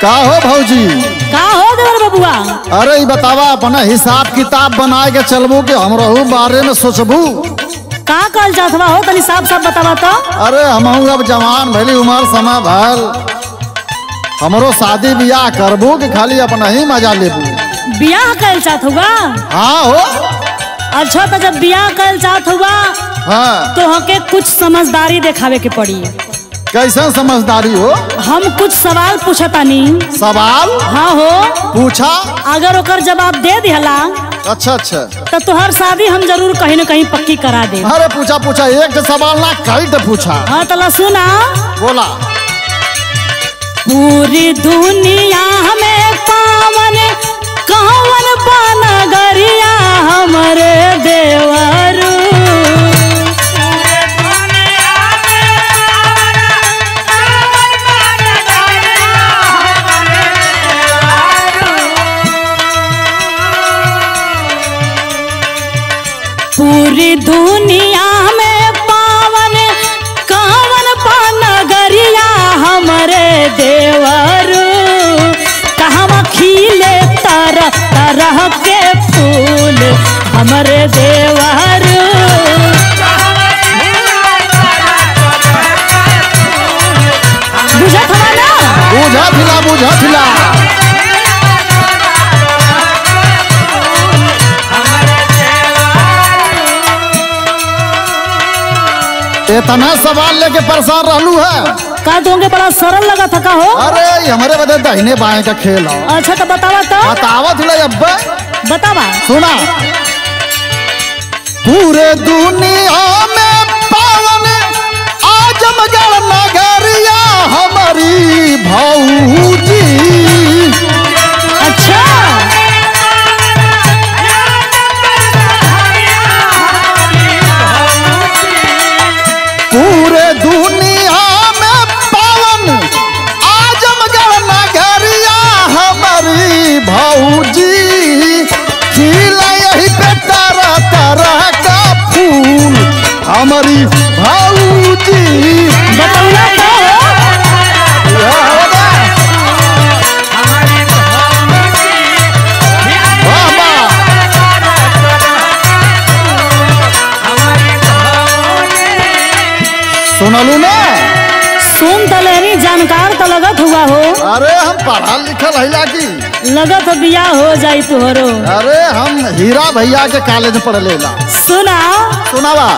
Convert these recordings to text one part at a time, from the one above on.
का हो भौजी? का हो देवर बबुआ? अरे ये बतावा अपना हिसाब किताब बनाए के चलबू के हमरो बारे में सोचबू? का कल जातवा हो तनी साफ साफ बतावा तो। अरे हम अब जवान भली उम्र समय भल, हमरो शादी ब्याह करबू कि खाली अपना ही मजा लेबू? बियाह कल चाहत हुआ? हाँ हो। अच्छा तो जब बियाह कल चाहत हुआ हाँ तो हके कुछ समझदारी दिखावे के पड़ी। कैसे समझदारी हो? हम कुछ सवाल पूछतानी। सवाल? हाँ हो। पूछा। अगर ओकर जवाब दे दिहला अच्छा अच्छा तो तुहार शादी हम जरूर कहीं न कहीं पक्की करा दे। अरे पूछा पूछा, एक सवाल ना कई तो पूछा। हाँ तो सुना। बोला। पूरी दुनिया में पावन कौन बनगरिया हमरे देवरू। पूरी दुनिया में पावन कौन बनगरिया हमरे देवरू। कहवा खिले तरह तरह के फूल हमरे देवरू। बुझत हवा ना? बुझा थिला बुझा थिला। इतना सवाल लेके परेशान रहलू है का? दोगे बड़ा सरल लगा था का हो? अरे हमारे बदे दाहिने बाएं का खेल हो। अच्छा तो बतावा तो। बतावा थिला अब्बा। बतावा। सुना। पूरे दुनिया में पावन आजमगढ़ नगरिया हमारी भौजी। अच्छा पूरे दुनिया में पावन आजमगढ़ नगरिया हमारी भौजी। खिला यही पे तरह तरह का फूल हमारी भौजी। बतौला तो हो? वाह वाह। सुनलू ना? सुन तो लेनी, जानकार तो लगत हुआ हो। अरे हम पढ़ा लिखल है की लगत बियाह हो जाई तुहरो। अरे हम हीरा भैया के कॉलेज पढ़ लेला। सुना। सुनावा।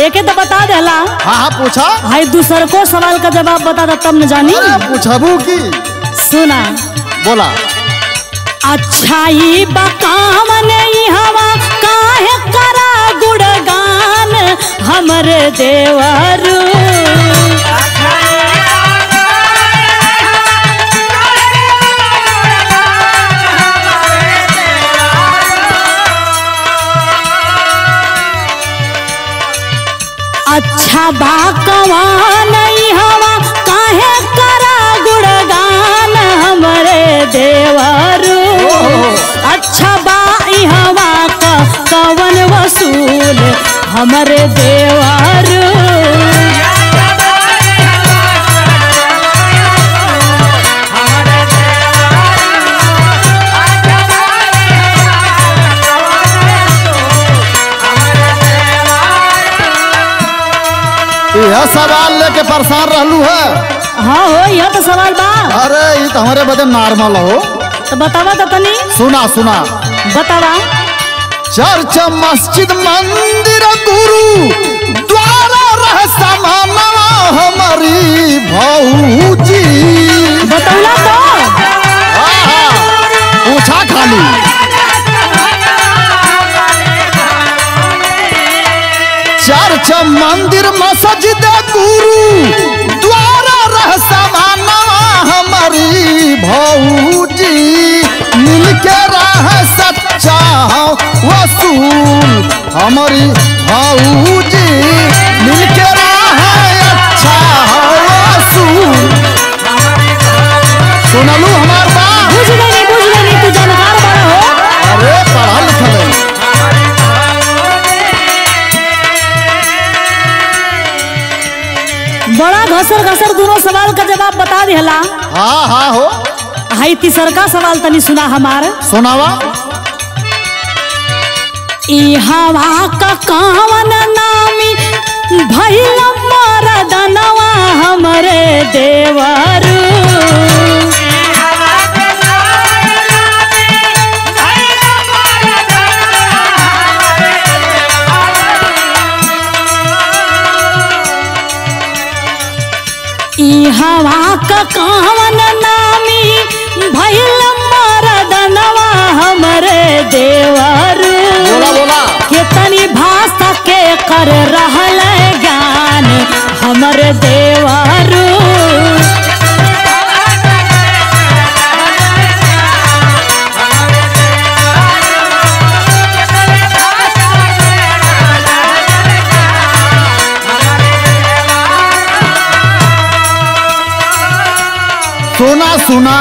एके तो बता देला। हाँ हाँ पूछा। हाई दूसर को सवाल का जवाब बता दे तब न जानी। पूछबू की? सुना। बोला। अच्छा ही बकावन हवा काहे करा गुणगान हमरे देवरू। अच्छा बाकवान हवा काहे करा गुणगान हमरे देवरू। अच्छा बाई हवा का कवन वसूल हमरे देवरू। यह सवाल लेके परेशान रहलू है? हाँ हो, यह तो सवाल बा। अरे ये तो हमारे बदे नॉर्मल हो। तो बतावा तो तनी। सुना सुना। बतावा। चर्च मस्जिद मंदिर गुरु द्वारा रह समानवा हमारी भौजी। बतौला तो। पूछा खाली। चर्च मंदिर मस्जिद गुरु द्वारा रह समानवा हमारी भौजी। मिलके रह सच्चा वसूल हमारी भौजी। मिलके रह अच्छा वसूल। सुनलू हमार बात? बुझ गई तू जानकार बड़ा हो। अरे पढ़ा लिखल है। बड़ा घसर घसर दोनों सवाल का जवाब बता दिहला। हाँ हाँ हो। हाई तीसरका सवाल तनी सुना हमार। सुनावा। ई हवा का कावन नामी भइल मरदनवा हमरे देवर। ई हवा का कावन नामी भइल मरदनवा हमरे देवर। बोला बोला। कितनी भाषा के कर रहल ज्ञान हमरे देवर। सुना सुना।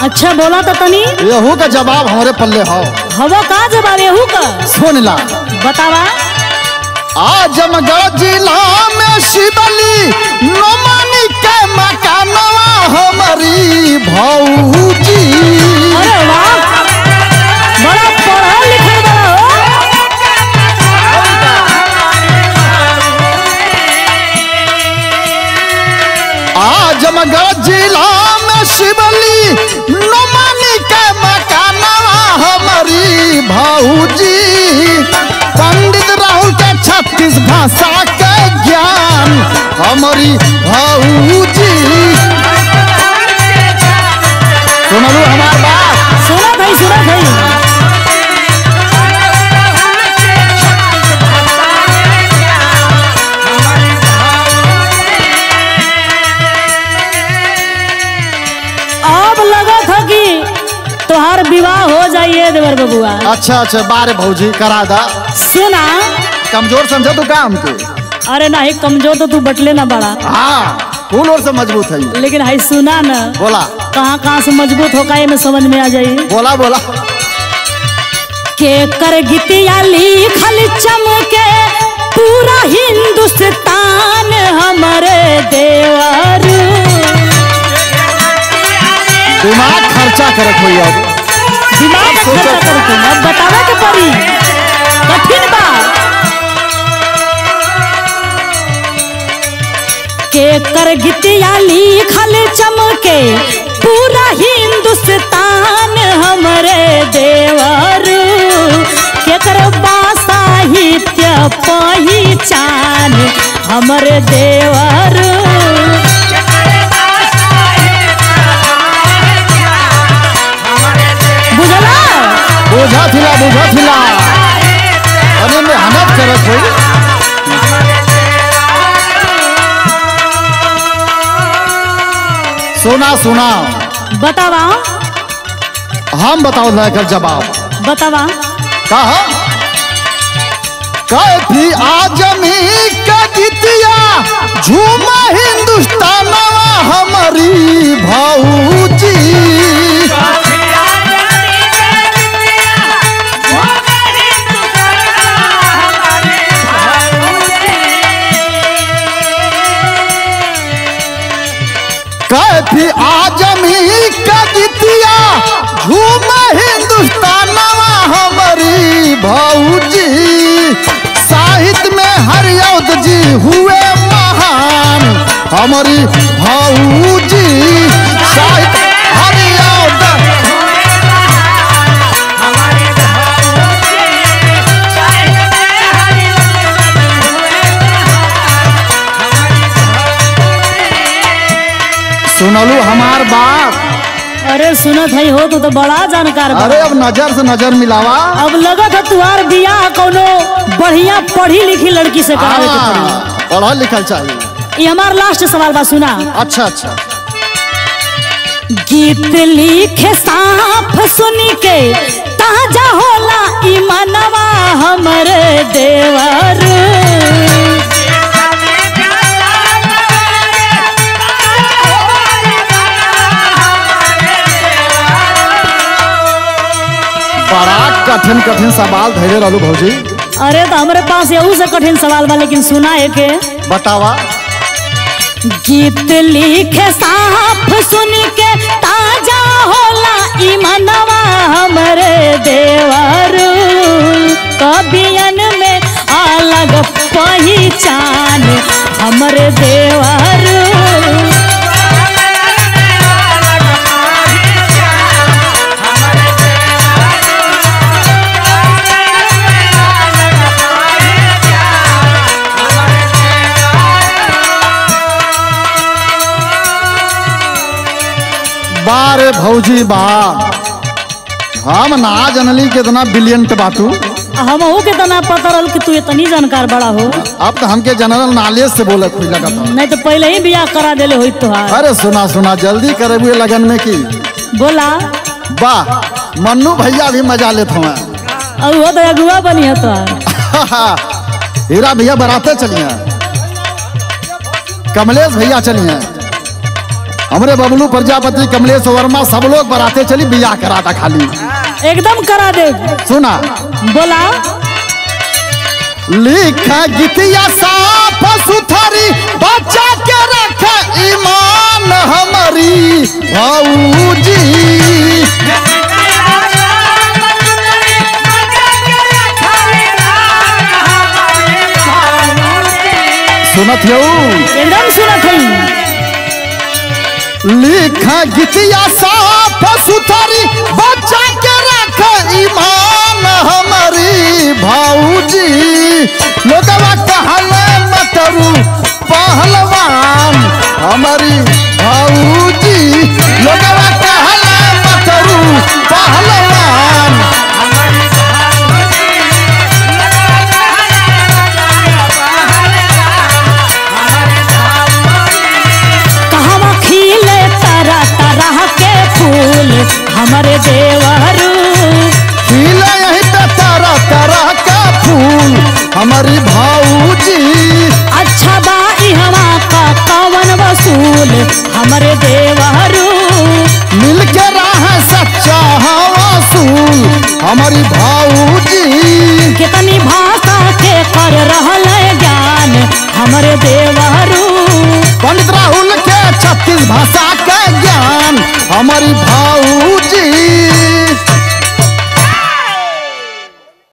अच्छा बोला तो तनी। यहू का जवाब हमारे पल्ले हो। हवा का जवाब यहू का? सुन ला। बतावा। आजमगढ़ जिला में शिवली नोमानी के मकानवा हमारी भौजी। अरे वाह, बड़ा पढ़ा लिखल बड़ा हो। आजमगढ़ जिला में शिवली नोमानी के मकानवा हमारी भौजी। पंडित राहुल के 36 भाषा के ज्ञान हमारी भौजी। सुनलू हमार बात? सुना भाई, सुना भाई। अब लगा था कि तोहार विवाह हो जाइए देवर बबुआ। अच्छा अच्छा, बारे भौजी करा दा। सुना। कमजोर समझे तू काम के? अरे नहीं, कमजोर तो तू बटले ना बड़ा। हाँ, फूल और से मजबूत है। लेकिन हाई सुना ना। बोला। कहाँ से मजबूत होगा ये में समझ में आ जाई। बोला बोला। के कर गीतिया लिखल चमके पूरा हिंदुस्तान हमरे देवर। दिमाग खर्चा करत हुई। अब दिमाग खर्चा करके अब बतावे के पड़ी, कठिन बात। के कर गीतिया लिखल चमके पूरा हिंदुस्तान हमरे देवर। के कर साहित्य पहचान हमरे देवर। बुझला? बुझा थिला अरे मेहनत करत हुई। सुना सुना। बतावा। हम बताओ लेकर जवाब। बतावा। कहा कैफी आजमी का गीतिया झूमा हिंदुस्तानवा हमारी भौजी। कैफी आजमी का गीतिया झूमा हिंदुस्तानवा हमारी भौजी। साहित्य में हरियौद जी हुए महान हमारी भौजी। साहित्य हरियौद सुनलू हमार बात? अरे सुनत है हो तो बड़ा जानकार बा। अरे अब नजर से नजर मिलावा। अब लगत है तुम्हार बियाह कोनो बढ़िया पढ़ी लिखी लड़की से करावे के पड़ी। पढ़ल लिखल चाहिए। ये हमार लास्ट सवाल बा, सुना। अच्छा अच्छा। गीत लिखे साफ सुनी के ताजा होला ई मनवा हमरे देवर। बड़ा कठिन कठिन सवाल धैर्य रहलू भौजी। अरे तो हमारे पास यहू से कठिन सवाल बा, लेकिन सुना है के बतावा। गीत लिखे साफ सुन के ताजा होला ईमनवा हमरे देवरू कबियन में अलग पहचान हमरे देवरू बारे भौजी बा हम ना जनली कितना ब्रिलियंट बातू। हमहू के तना पता रहल कि तू इतनी जानकार बड़ा हो। अब तो हमके जनरल नॉलेज से बोले खुद लगा था। नहीं तो पहले ही बियाह करा देले होई तोहार। अरे सुना सुना जल्दी करे हुए लगन में की बोला वाह मन्नू भैया भी मजा लेते हैं। और वो तो अगुआ बनी है तोहार। हीरा भैया बराते चलिए, कमलेश भैया चलिए, हमरे बबलू प्रजापति कमलेश वर्मा सब लोग बराते चली बियाह कराता खाली एकदम करा दे। सुना बोला लिखा गीतिया साफ सुथरी बच्चा के रख ईमान हमारी भौजी सुनत हो एकदम सुनत है। लिखा गीतिया साफ सुथरी बच्चा के रख ईमान हमारी भौजी